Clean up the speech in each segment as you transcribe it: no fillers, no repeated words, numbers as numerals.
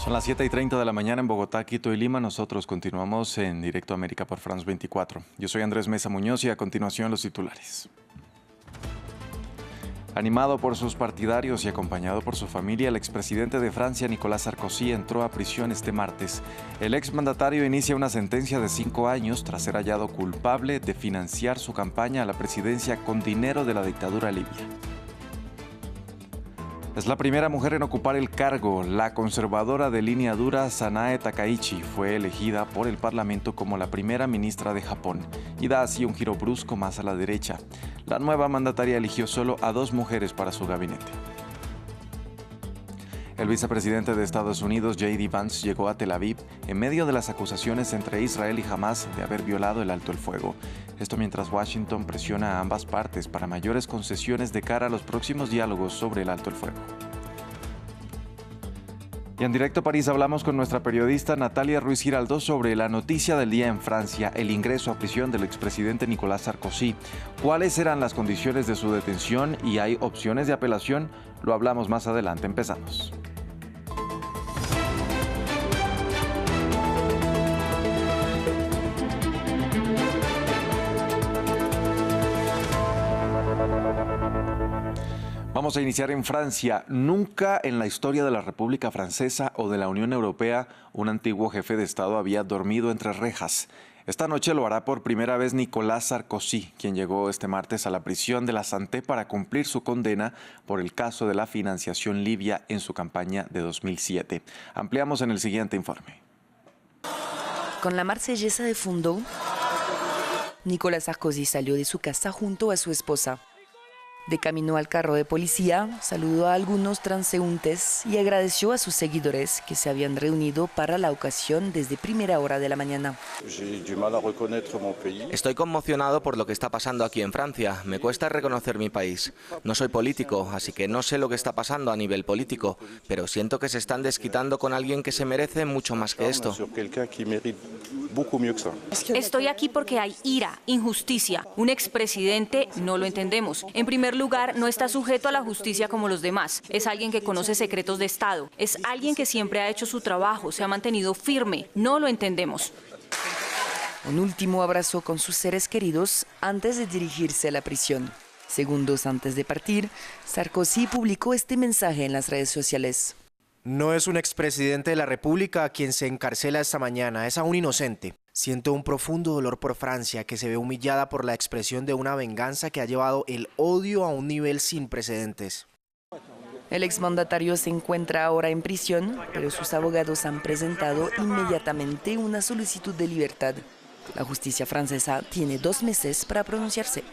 Son las 7:30 de la mañana en Bogotá, Quito y Lima. Nosotros continuamos en Directo América por France 24. Yo soy Andrés Mesa Muñoz y a continuación los titulares. Animado por sus partidarios y acompañado por su familia, el expresidente de Francia, Nicolás Sarkozy, entró a prisión este martes. El exmandatario inicia una sentencia de 5 años tras ser hallado culpable de financiar su campaña a la presidencia con dinero de la dictadura libia. Es la primera mujer en ocupar el cargo. La conservadora de línea dura Sanae Takaichi fue elegida por el Parlamento como la primera ministra de Japón y da así un giro brusco más a la derecha. La nueva mandataria eligió solo a 2 mujeres para su gabinete. El vicepresidente de Estados Unidos, J.D. Vance, llegó a Tel Aviv en medio de las acusaciones entre Israel y Hamás de haber violado el alto el fuego. Esto mientras Washington presiona a ambas partes para mayores concesiones de cara a los próximos diálogos sobre el alto el fuego. Y en directo a París hablamos con nuestra periodista Natalia Ruiz Giraldo sobre la noticia del día en Francia, el ingreso a prisión del expresidente Nicolás Sarkozy. ¿Cuáles eran las condiciones de su detención y hay opciones de apelación? Lo hablamos más adelante. Empezamos. Vamos a iniciar en Francia. Nunca en la historia de la República Francesa o de la Unión Europea un antiguo jefe de Estado había dormido entre rejas. Esta noche lo hará por primera vez Nicolás Sarkozy, quien llegó este martes a la prisión de la Santé para cumplir su condena por el caso de la financiación libia en su campaña de 2007. Ampliamos en el siguiente informe. Con la marsellesa de fondo, Nicolás Sarkozy salió de su casa junto a su esposa. De camino al carro de policía, saludó a algunos transeúntes y agradeció a sus seguidores que se habían reunido para la ocasión desde primera hora de la mañana. Estoy conmocionado por lo que está pasando aquí en Francia. Me cuesta reconocer mi país. No soy político, así que no sé lo que está pasando a nivel político, pero siento que se están desquitando con alguien que se merece mucho más que esto. Estoy aquí porque hay ira, injusticia. Un expresidente no lo entendemos. En primer lugar, no está sujeto a la justicia como los demás. Es alguien que conoce secretos de Estado. Es alguien que siempre ha hecho su trabajo, se ha mantenido firme. No lo entendemos. Un último abrazo con sus seres queridos antes de dirigirse a la prisión. Segundos antes de partir, Sarkozy publicó este mensaje en las redes sociales. No es un expresidente de la República a quien se encarcela esta mañana, es aún inocente. Siento un profundo dolor por Francia, que se ve humillada por la expresión de una venganza que ha llevado el odio a un nivel sin precedentes. El exmandatario se encuentra ahora en prisión, pero sus abogados han presentado inmediatamente una solicitud de libertad. La justicia francesa tiene 2 meses para pronunciarse.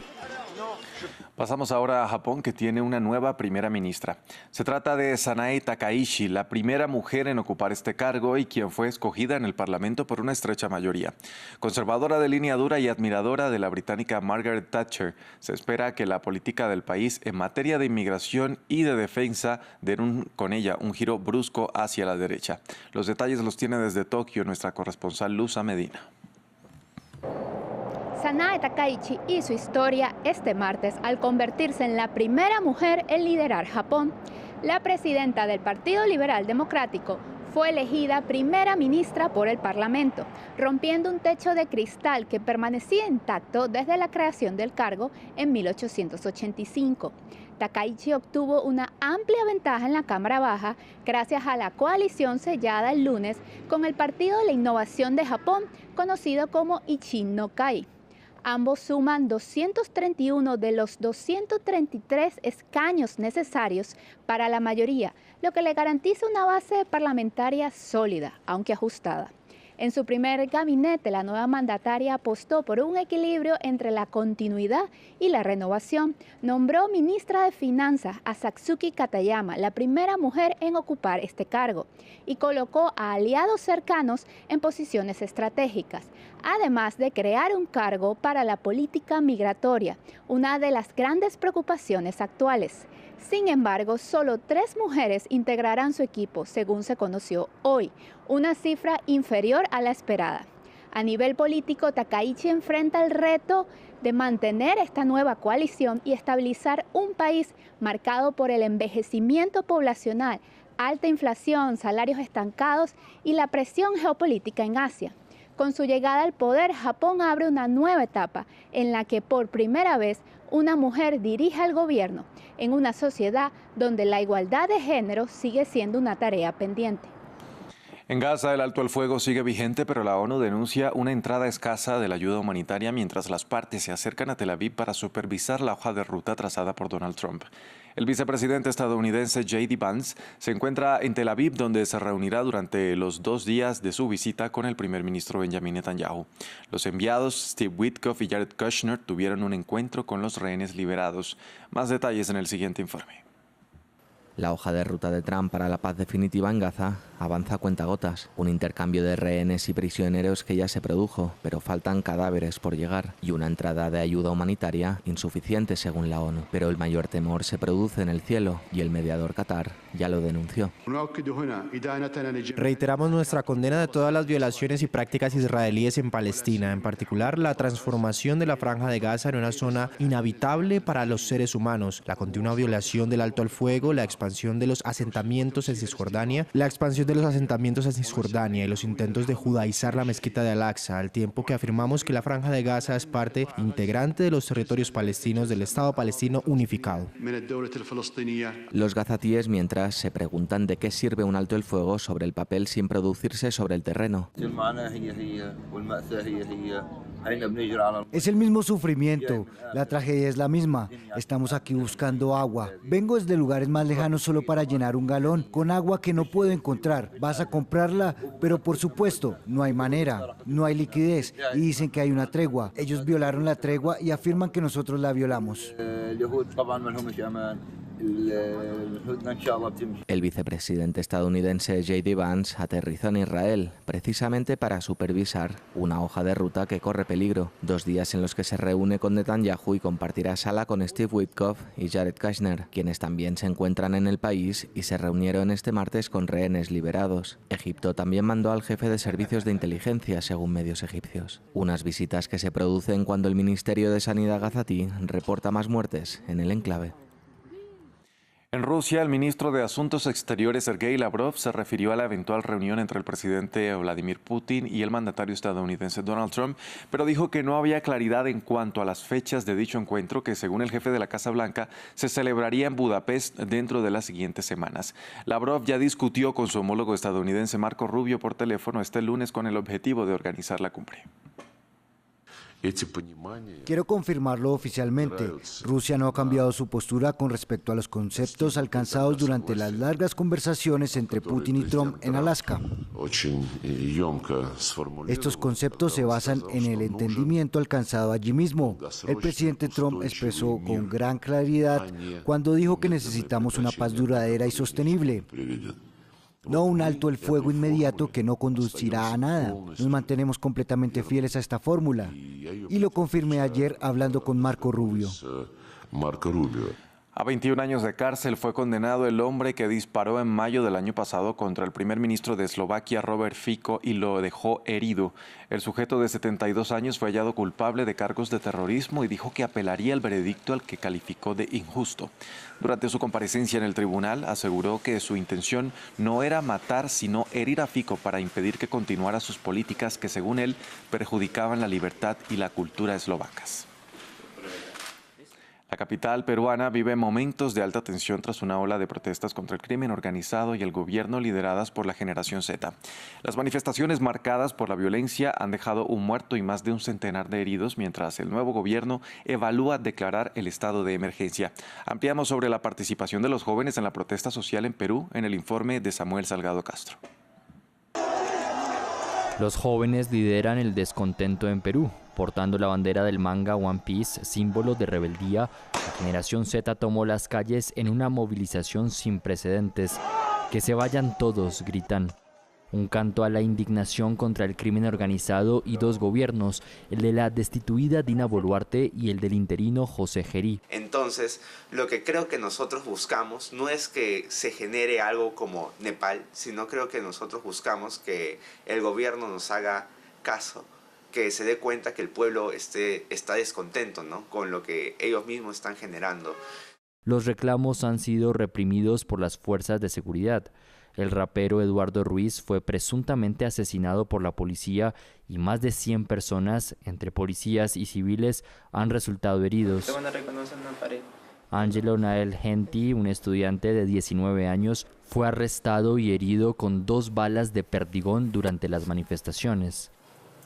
Pasamos ahora a Japón, que tiene una nueva primera ministra. Se trata de Sanae Takaichi, la primera mujer en ocupar este cargo y quien fue escogida en el Parlamento por una estrecha mayoría. Conservadora de línea dura y admiradora de la británica Margaret Thatcher, se espera que la política del país en materia de inmigración y de defensa den con ella un giro brusco hacia la derecha. Los detalles los tiene desde Tokio nuestra corresponsal Luza Medina. Sanae Takaichi y su historia este martes al convertirse en la primera mujer en liderar Japón. La presidenta del Partido Liberal Democrático fue elegida primera ministra por el Parlamento, rompiendo un techo de cristal que permanecía intacto desde la creación del cargo en 1885. Takaichi obtuvo una amplia ventaja en la Cámara Baja gracias a la coalición sellada el lunes con el Partido de la Innovación de Japón, conocido como Ichin no Kai. Ambos suman 231 de los 233 escaños necesarios para la mayoría, lo que le garantiza una base parlamentaria sólida, aunque ajustada. En su primer gabinete, la nueva mandataria apostó por un equilibrio entre la continuidad y la renovación. Nombró ministra de Finanzas a Satsuki Katayama, la primera mujer en ocupar este cargo, y colocó a aliados cercanos en posiciones estratégicas, además de crear un cargo para la política migratoria, una de las grandes preocupaciones actuales. Sin embargo, solo 3 mujeres integrarán su equipo, según se conoció hoy, una cifra inferior a la esperada. A nivel político, Takaichi enfrenta el reto de mantener esta nueva coalición y estabilizar un país marcado por el envejecimiento poblacional, alta inflación, salarios estancados y la presión geopolítica en Asia. Con su llegada al poder, Japón abre una nueva etapa en la que por primera vez una mujer dirige el gobierno en una sociedad donde la igualdad de género sigue siendo una tarea pendiente. En Gaza, el alto al fuego sigue vigente, pero la ONU denuncia una entrada escasa de la ayuda humanitaria mientras las partes se acercan a Tel Aviv para supervisar la hoja de ruta trazada por Donald Trump. El vicepresidente estadounidense J.D. Vance se encuentra en Tel Aviv, donde se reunirá durante los 2 días de su visita con el primer ministro Benjamin Netanyahu. Los enviados Steve Witkoff y Jared Kushner tuvieron un encuentro con los rehenes liberados. Más detalles en el siguiente informe. La hoja de ruta de Trump para la paz definitiva en Gaza avanza a cuentagotas. Un intercambio de rehenes y prisioneros que ya se produjo, pero faltan cadáveres por llegar y una entrada de ayuda humanitaria insuficiente según la ONU. Pero el mayor temor se produce en el cielo y el mediador Qatar ya lo denunció. Reiteramos nuestra condena de todas las violaciones y prácticas israelíes en Palestina, en particular la transformación de la Franja de Gaza en una zona inhabitable para los seres humanos, la continua violación del alto al fuego, la expansión de los asentamientos en Cisjordania, y los intentos de judaizar la mezquita de Al-Aqsa, al tiempo que afirmamos que la Franja de Gaza es parte integrante de los territorios palestinos del Estado palestino unificado. Los gazatíes, mientras, se preguntan de qué sirve un alto el fuego sobre el papel sin producirse sobre el terreno. Es el mismo sufrimiento, la tragedia es la misma. Estamos aquí buscando agua. Vengo desde lugares más lejanos solo para llenar un galón con agua que no puedo encontrar. Vas a comprarla, pero por supuesto, no hay manera, no hay liquidez y dicen que hay una tregua. Ellos violaron la tregua y afirman que nosotros la violamos. El vicepresidente estadounidense J.D. Vance aterrizó en Israel precisamente para supervisar una hoja de ruta que corre peligro. 2 días en los que se reúne con Netanyahu y compartirá sala con Steve Witkoff y Jared Kushner, quienes también se encuentran en el país y se reunieron este martes con rehenes liberados. Egipto también mandó al jefe de servicios de inteligencia, según medios egipcios. Unas visitas que se producen cuando el Ministerio de Sanidad gazatí reporta más muertes en el enclave. En Rusia, el ministro de Asuntos Exteriores, Sergei Lavrov, se refirió a la eventual reunión entre el presidente Vladimir Putin y el mandatario estadounidense Donald Trump, pero dijo que no había claridad en cuanto a las fechas de dicho encuentro, que según el jefe de la Casa Blanca, se celebraría en Budapest dentro de las siguientes semanas. Lavrov ya discutió con su homólogo estadounidense Marco Rubio por teléfono este lunes con el objetivo de organizar la cumbre. Quiero confirmarlo oficialmente. Rusia no ha cambiado su postura con respecto a los conceptos alcanzados durante las largas conversaciones entre Putin y Trump en Alaska. Estos conceptos se basan en el entendimiento alcanzado allí mismo. El presidente Trump expresó con gran claridad cuando dijo que necesitamos una paz duradera y sostenible. No un alto el fuego inmediato que no conducirá a nada. Nos mantenemos completamente fieles a esta fórmula. Y lo confirmé ayer hablando con Marco Rubio. A 21 años de cárcel fue condenado el hombre que disparó en mayo del año pasado contra el primer ministro de Eslovaquia, Robert Fico, y lo dejó herido. El sujeto de 72 años fue hallado culpable de cargos de terrorismo y dijo que apelaría el veredicto al que calificó de injusto. Durante su comparecencia en el tribunal, aseguró que su intención no era matar, sino herir a Fico para impedir que continuara sus políticas que, según él, perjudicaban la libertad y la cultura eslovacas. La capital peruana vive momentos de alta tensión tras una ola de protestas contra el crimen organizado y el gobierno lideradas por la Generación Z. Las manifestaciones marcadas por la violencia han dejado un muerto y más de un centenar de heridos, mientras el nuevo gobierno evalúa declarar el estado de emergencia. Ampliamos sobre la participación de los jóvenes en la protesta social en Perú en el informe de Samuel Salgado Castro. Los jóvenes lideran el descontento en Perú. Portando la bandera del manga One Piece, símbolo de rebeldía, la Generación Z tomó las calles en una movilización sin precedentes. ¡Que se vayan todos!, gritan. Un canto a la indignación contra el crimen organizado y 2 gobiernos, el de la destituida Dina Boluarte y el del interino José Gerí. Entonces, lo que creo que nosotros buscamos no es que se genere algo como Nepal, sino creo que nosotros buscamos que el gobierno nos haga caso, que se dé cuenta que el pueblo está descontento, ¿no?, con lo que ellos mismos están generando. Los reclamos han sido reprimidos por las fuerzas de seguridad. El rapero Eduardo Ruiz fue presuntamente asesinado por la policía y más de 100 personas, entre policías y civiles, han resultado heridos. Angelo Nael Genti, un estudiante de 19 años, fue arrestado y herido con 2 balas de perdigón durante las manifestaciones.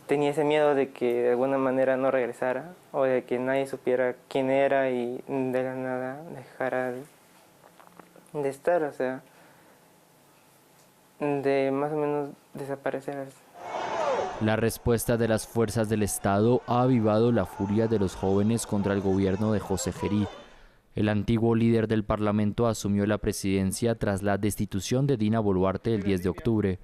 Tenía ese miedo de que de alguna manera no regresara o de que nadie supiera quién era y de la nada dejara de estar, o sea, de más o menos desaparecer. La respuesta de las fuerzas del Estado ha avivado la furia de los jóvenes contra el gobierno de José Gerí. El antiguo líder del Parlamento asumió la presidencia tras la destitución de Dina Boluarte el 10 de octubre.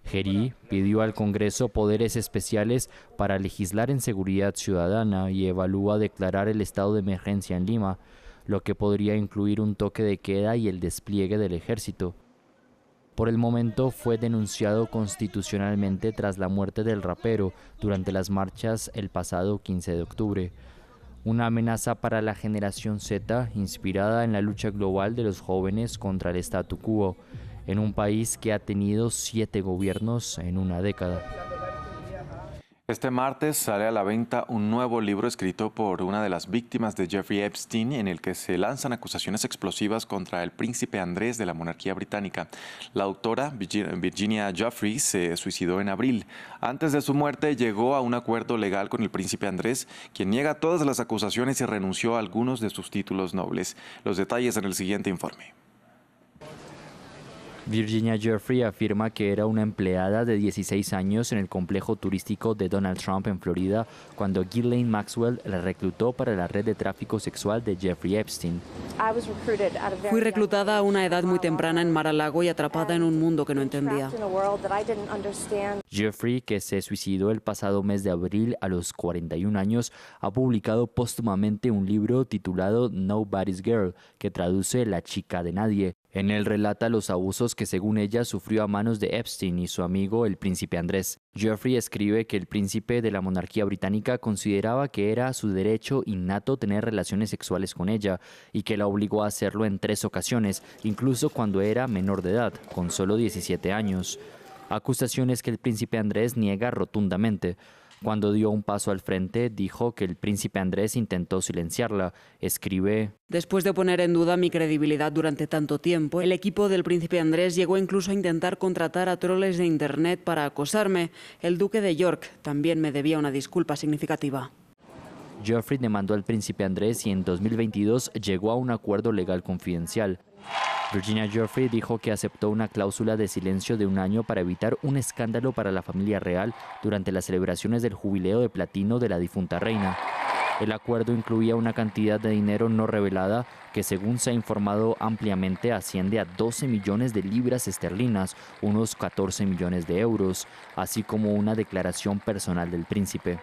Gerí pidió al Congreso poderes especiales para legislar en seguridad ciudadana y evalúa declarar el estado de emergencia en Lima, lo que podría incluir un toque de queda y el despliegue del ejército. Por el momento fue denunciado constitucionalmente tras la muerte del rapero durante las marchas el pasado 15 de octubre. Una amenaza para la generación Z, inspirada en la lucha global de los jóvenes contra el statu quo, en un país que ha tenido 7 gobiernos en una década. Este martes sale a la venta un nuevo libro escrito por una de las víctimas de Jeffrey Epstein, en el que se lanzan acusaciones explosivas contra el príncipe Andrés de la monarquía británica. La autora, Virginia Giuffre, se suicidó en abril. Antes de su muerte llegó a un acuerdo legal con el príncipe Andrés, quien niega todas las acusaciones y renunció a algunos de sus títulos nobles. Los detalles en el siguiente informe. Virginia Giuffre afirma que era una empleada de 16 años en el complejo turístico de Donald Trump en Florida cuando Ghislaine Maxwell la reclutó para la red de tráfico sexual de Jeffrey Epstein. Fui reclutada a una edad muy temprana en Mar-a-Lago y atrapada en un mundo que no entendía. Giuffre, que se suicidó el pasado mes de abril a los 41 años, ha publicado póstumamente un libro titulado Nobody's Girl, que traduce La chica de nadie. En él relata los abusos que según ella sufrió a manos de Epstein y su amigo el príncipe Andrés. Giuffre escribe que el príncipe de la monarquía británica consideraba que era su derecho innato tener relaciones sexuales con ella y que la obligó a hacerlo en 3 ocasiones, incluso cuando era menor de edad, con solo 17 años. Acusaciones que el príncipe Andrés niega rotundamente. Cuando dio un paso al frente, dijo que el príncipe Andrés intentó silenciarla. Escribe: Después de poner en duda mi credibilidad durante tanto tiempo, el equipo del príncipe Andrés llegó incluso a intentar contratar a troles de internet para acosarme. El duque de York también me debía una disculpa significativa. Giuffre demandó al príncipe Andrés y en 2022 llegó a un acuerdo legal confidencial. Virginia Giuffre dijo que aceptó una cláusula de silencio de 1 año para evitar un escándalo para la familia real durante las celebraciones del jubileo de platino de la difunta reina. El acuerdo incluía una cantidad de dinero no revelada que, según se ha informado ampliamente, asciende a 12 millones de libras esterlinas, unos 14 millones de euros, así como una declaración personal del príncipe.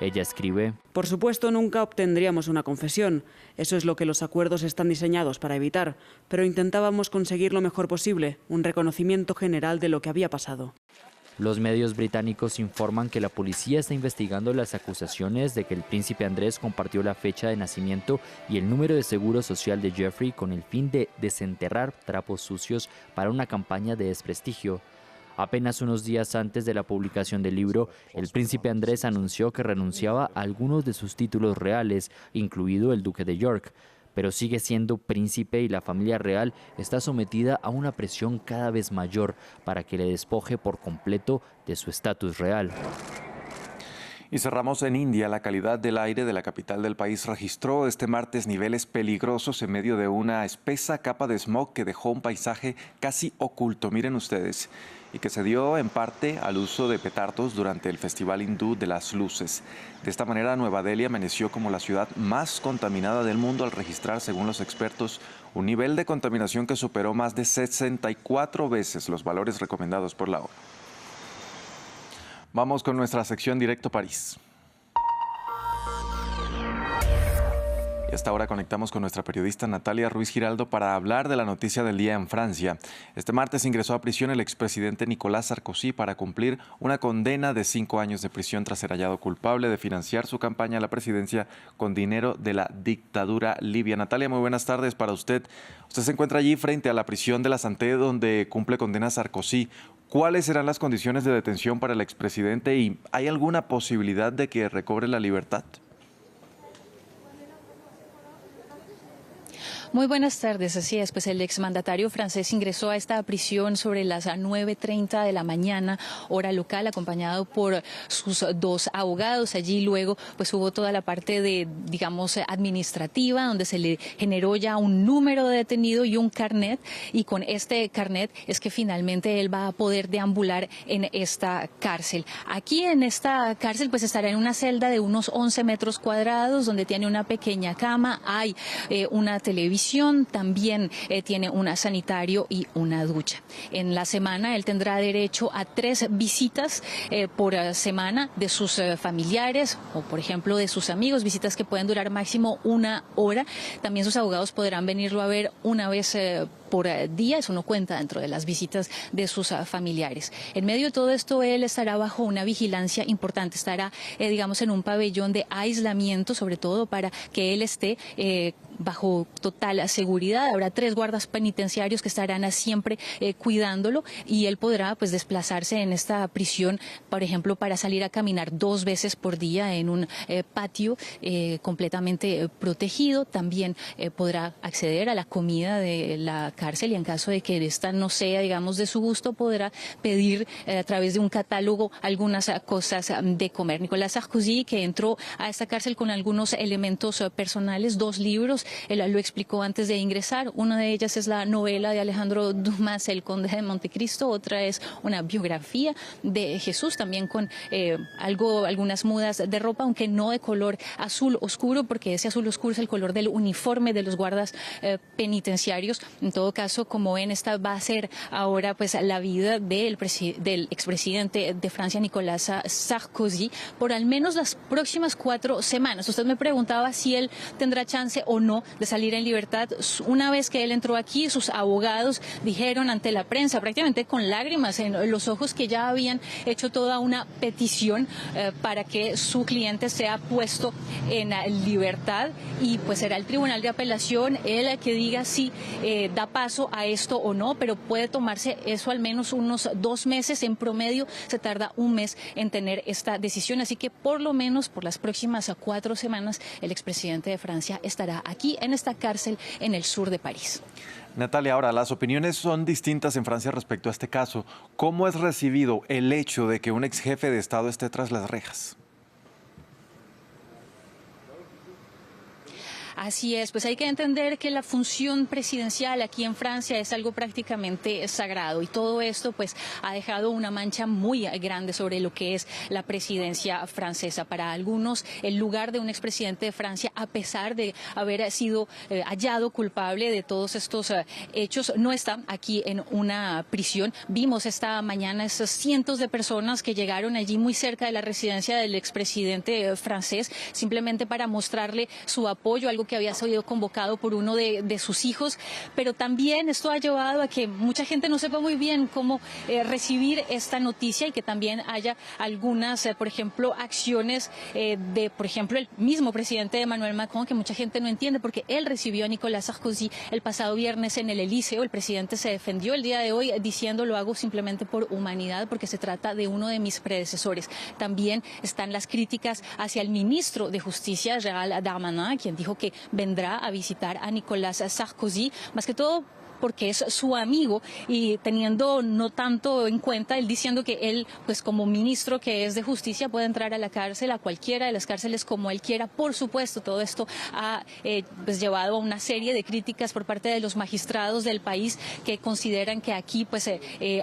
Ella escribe: Por supuesto, nunca obtendríamos una confesión. Eso es lo que los acuerdos están diseñados para evitar. Pero intentábamos conseguir lo mejor posible, un reconocimiento general de lo que había pasado. Los medios británicos informan que la policía está investigando las acusaciones de que el príncipe Andrés compartió la fecha de nacimiento y el número de seguro social de Giuffre con el fin de desenterrar trapos sucios para una campaña de desprestigio. Apenas unos días antes de la publicación del libro, el príncipe Andrés anunció que renunciaba a algunos de sus títulos reales, incluido el duque de York, pero sigue siendo príncipe y la familia real está sometida a una presión cada vez mayor para que le despoje por completo de su estatus real. Y cerramos en India. La calidad del aire de la capital del país registró este martes niveles peligrosos en medio de una espesa capa de smog que dejó un paisaje casi oculto, miren ustedes, y que se dio en parte al uso de petardos durante el Festival Hindú de las Luces. De esta manera, Nueva Delhi amaneció como la ciudad más contaminada del mundo al registrar, según los expertos, un nivel de contaminación que superó más de 64 veces los valores recomendados por la ONU. Vamos con nuestra sección Directo París. Y hasta ahora conectamos con nuestra periodista Natalia Ruiz Giraldo para hablar de la noticia del día en Francia. Este martes ingresó a prisión el expresidente Nicolás Sarkozy para cumplir una condena de 5 años de prisión tras ser hallado culpable de financiar su campaña a la presidencia con dinero de la dictadura libia. Natalia, muy buenas tardes para usted. Usted se encuentra allí frente a la prisión de la Santé donde cumple condena Sarkozy. ¿Cuáles serán las condiciones de detención para el expresidente y hay alguna posibilidad de que recobre la libertad? Muy buenas tardes, así es, pues el exmandatario francés ingresó a esta prisión sobre las 9:30 de la mañana, hora local, acompañado por sus 2 abogados. Allí luego pues hubo toda la parte de, digamos, administrativa, donde se le generó ya un número de detenido y un carnet, y con este carnet es que finalmente él va a poder deambular en esta cárcel. Aquí en esta cárcel pues estará en una celda de unos 11 metros cuadrados, donde tiene una pequeña cama, hay una televisión, también tiene un sanitario y una ducha. En la semana él tendrá derecho a 3 visitas por semana de sus familiares o, por ejemplo, de sus amigos, visitas que pueden durar máximo 1 hora. También sus abogados podrán venirlo a ver una vez por día, eso no cuenta dentro de las visitas de sus familiares. En medio de todo esto, él estará bajo una vigilancia importante, estará, digamos, en un pabellón de aislamiento, sobre todo para que él esté bajo total seguridad. Habrá 3 guardas penitenciarios que estarán siempre cuidándolo, y él podrá pues desplazarse en esta prisión, por ejemplo, para salir a caminar 2 veces por día en un patio completamente protegido. También podrá acceder a la comida de la cárcel, y en caso de que esta no sea, digamos, de su gusto, podrá pedir a través de un catálogo algunas cosas de comer. Nicolás Sarkozy, que entró a esta cárcel con algunos elementos personales, 2 libros, él lo explicó antes de ingresar. Una de ellas es la novela de Alejandro Dumas, El Conde de Montecristo. Otra es una biografía de Jesús, también con algunas mudas de ropa, aunque no de color azul oscuro, porque ese azul oscuro es el color del uniforme de los guardas penitenciarios. En todo caso, como ven, esta va a ser ahora pues la vida del expresidente de Francia, Nicolás Sarkozy, por al menos las próximas 4 semanas. Usted me preguntaba si él tendrá chance o no de salir en libertad. Una vez que él entró aquí, sus abogados dijeron ante la prensa, prácticamente con lágrimas en los ojos, que ya habían hecho toda una petición para que su cliente sea puesto en libertad, y pues será el Tribunal de Apelación el que diga si da paso a esto o no, pero puede tomarse eso al menos unos 2 meses. En promedio se tarda 1 mes en tener esta decisión, así que por lo menos por las próximas 4 semanas el expresidente de Francia estará aquí en esta cárcel en el sur de París. Natalia, ahora las opiniones son distintas en Francia respecto a este caso. ¿Cómo es recibido el hecho de que un ex jefe de Estado esté tras las rejas? Así es, pues hay que entender que la función presidencial aquí en Francia es algo prácticamente sagrado, y todo esto pues ha dejado una mancha muy grande sobre lo que es la presidencia francesa. Para algunos, el lugar de un expresidente de Francia, a pesar de haber sido hallado culpable de todos estos hechos, no está aquí en una prisión. Vimos esta mañana esos cientos de personas que llegaron allí muy cerca de la residencia del expresidente francés, simplemente para mostrarle su apoyo, algo que había sido convocado por uno de sus hijos. Pero también esto ha llevado a que mucha gente no sepa muy bien cómo recibir esta noticia, y que también haya algunas, por ejemplo, acciones de, por ejemplo, el mismo presidente Emmanuel Macron, que mucha gente no entiende, porque él recibió a Nicolás Sarkozy el pasado viernes en el Elíseo. El presidente se defendió el día de hoy diciendo: lo hago simplemente por humanidad, porque se trata de uno de mis predecesores. También están las críticas hacia el ministro de Justicia, Gérald Darmanin, quien dijo que vendrá a visitar a Nicolás Sarkozy, más que todo porque es su amigo, y teniendo no tanto en cuenta, él diciendo que él, pues como ministro que es de justicia, puede entrar a la cárcel, a cualquiera de las cárceles como él quiera. Por supuesto, todo esto ha pues llevado a una serie de críticas por parte de los magistrados del país, que consideran que aquí pues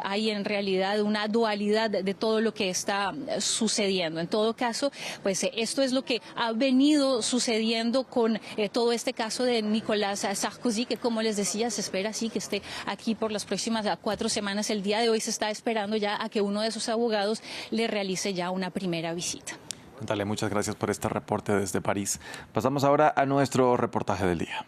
hay en realidad una dualidad de todo lo que está sucediendo. En todo caso, pues esto es lo que ha venido sucediendo con todo este caso de Nicolás Sarkozy, que, como les decía, se espera así que esté aquí por las próximas 4 semanas. El día de hoy se está esperando ya a que uno de sus abogados le realice ya una primera visita. Natalia, muchas gracias por este reporte desde París. Pasamos ahora a nuestro reportaje del día.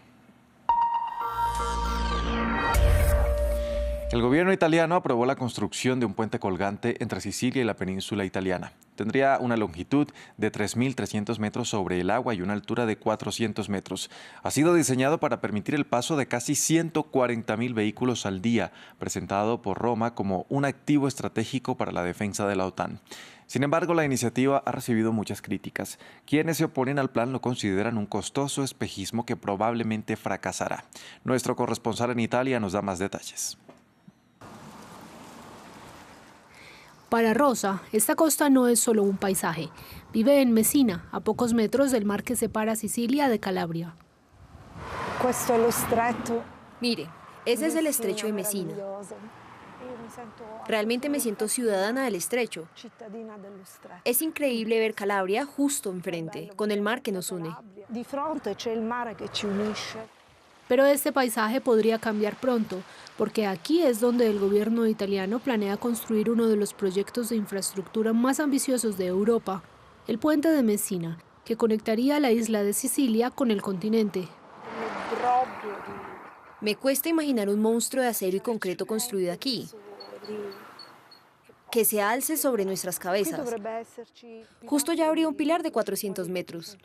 El gobierno italiano aprobó la construcción de un puente colgante entre Sicilia y la península italiana. Tendría una longitud de 3.300 metros sobre el agua y una altura de 400 metros. Ha sido diseñado para permitir el paso de casi 140.000 vehículos al día, presentado por Roma como un activo estratégico para la defensa de la OTAN. Sin embargo, la iniciativa ha recibido muchas críticas. Quienes se oponen al plan lo consideran un costoso espejismo que probablemente fracasará. Nuestro corresponsal en Italia nos da más detalles. Para Rosa, esta costa no es solo un paisaje. Vive en Messina, a pocos metros del mar que separa Sicilia de Calabria. Mire, ese es el estrecho de Messina. Realmente me siento ciudadana del estrecho. Es increíble ver Calabria justo enfrente, con el mar que nos une. Pero este paisaje podría cambiar pronto, porque aquí es donde el gobierno italiano planea construir uno de los proyectos de infraestructura más ambiciosos de Europa, el puente de Messina, que conectaría la isla de Sicilia con el continente. Me cuesta imaginar un monstruo de acero y concreto construido aquí, que se alce sobre nuestras cabezas. Justo ya habría un pilar de 400 metros.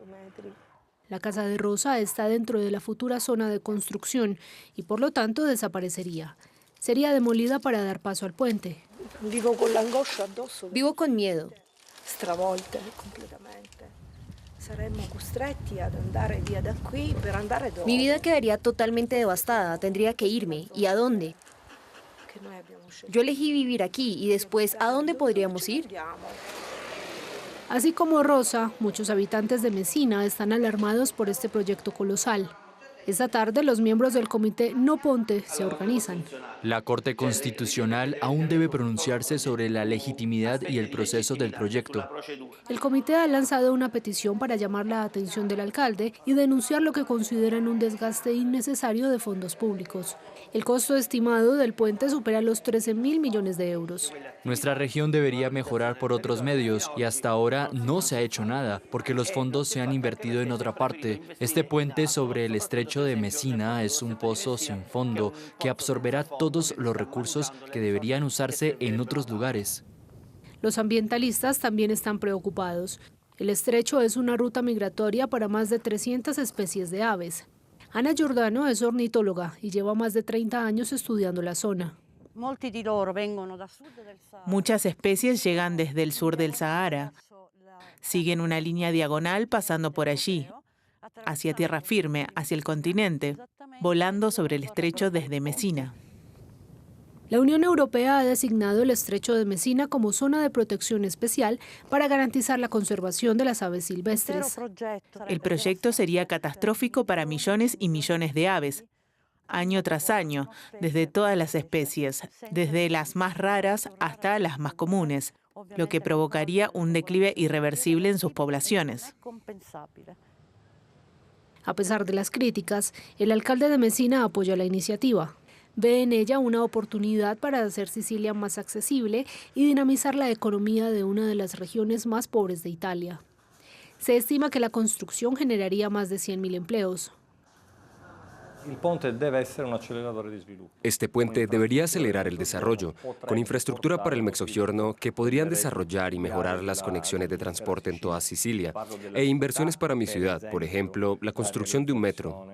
La casa de Rosa está dentro de la futura zona de construcción y por lo tanto desaparecería. Sería demolida para dar paso al puente. Vivo con miedo. Mi vida quedaría totalmente devastada, tendría que irme. ¿Y a dónde? Yo elegí vivir aquí y después, ¿a dónde podríamos ir? Así como Rosa, muchos habitantes de Messina están alarmados por este proyecto colosal. Esta tarde los miembros del comité No Ponte se organizan. La Corte Constitucional aún debe pronunciarse sobre la legitimidad y el proceso del proyecto. El comité ha lanzado una petición para llamar la atención del alcalde y denunciar lo que consideran un desgaste innecesario de fondos públicos. El costo estimado del puente supera los 13.000 millones de euros. Nuestra región debería mejorar por otros medios y hasta ahora no se ha hecho nada porque los fondos se han invertido en otra parte. Este puente sobre el estrecho de Messina es un pozo sin fondo que absorberá todos los recursos que deberían usarse en otros lugares. Los ambientalistas también están preocupados. El estrecho es una ruta migratoria para más de 300 especies de aves. Ana Giordano es ornitóloga y lleva más de 30 años estudiando la zona. Muchas especies llegan desde el sur del Sahara. Siguen una línea diagonal pasando por allí, hacia tierra firme, hacia el continente, volando sobre el estrecho desde Messina. La Unión Europea ha designado el estrecho de Messina como zona de protección especial para garantizar la conservación de las aves silvestres. El proyecto sería catastrófico para millones y millones de aves, año tras año, desde todas las especies, desde las más raras hasta las más comunes, lo que provocaría un declive irreversible en sus poblaciones. A pesar de las críticas, el alcalde de Messina apoya la iniciativa. Ve en ella una oportunidad para hacer Sicilia más accesible y dinamizar la economía de una de las regiones más pobres de Italia. Se estima que la construcción generaría más de 100.000 empleos. Este puente debería acelerar el desarrollo, con infraestructura para el Mezzogiorno que podrían desarrollar y mejorar las conexiones de transporte en toda Sicilia, e inversiones para mi ciudad, por ejemplo, la construcción de un metro.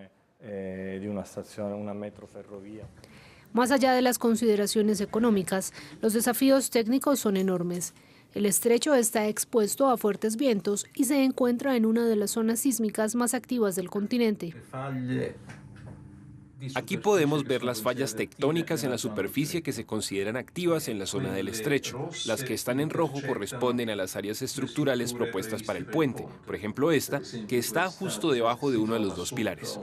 Más allá de las consideraciones económicas, los desafíos técnicos son enormes. El estrecho está expuesto a fuertes vientos y se encuentra en una de las zonas sísmicas más activas del continente. Aquí podemos ver las fallas tectónicas en la superficie que se consideran activas en la zona del estrecho. Las que están en rojo corresponden a las áreas estructurales propuestas para el puente, por ejemplo esta, que está justo debajo de uno de los dos pilares.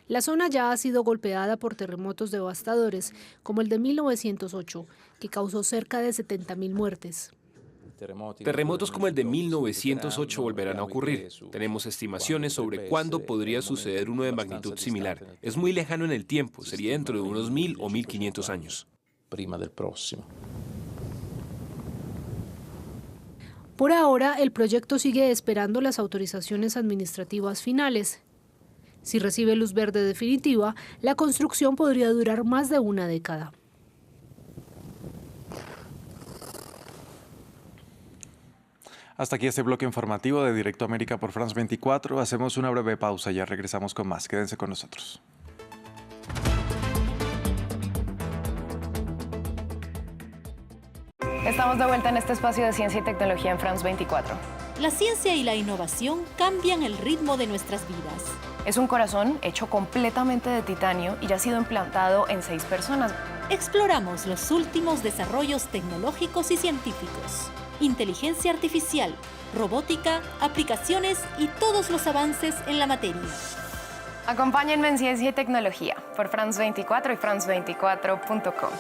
La zona ya ha sido golpeada por terremotos devastadores, como el de 1908, que causó cerca de 70.000 muertes. Terremotos como el de 1908 volverán a ocurrir. Tenemos estimaciones sobre cuándo podría suceder uno de magnitud similar. Es muy lejano en el tiempo, sería dentro de unos 1.000 o 1.500 años. Por ahora, el proyecto sigue esperando las autorizaciones administrativas finales. Si recibe luz verde definitiva, la construcción podría durar más de una década. Hasta aquí este bloque informativo de Directo América por France 24. Hacemos una breve pausa y ya regresamos con más. Quédense con nosotros. Estamos de vuelta en este espacio de ciencia y tecnología en France 24. La ciencia y la innovación cambian el ritmo de nuestras vidas. Es un corazón hecho completamente de titanio y ya ha sido implantado en 6 personas. Exploramos los últimos desarrollos tecnológicos y científicos, inteligencia artificial, robótica, aplicaciones y todos los avances en la materia. Acompáñenme en Ciencia y Tecnología por France 24 y France24.com.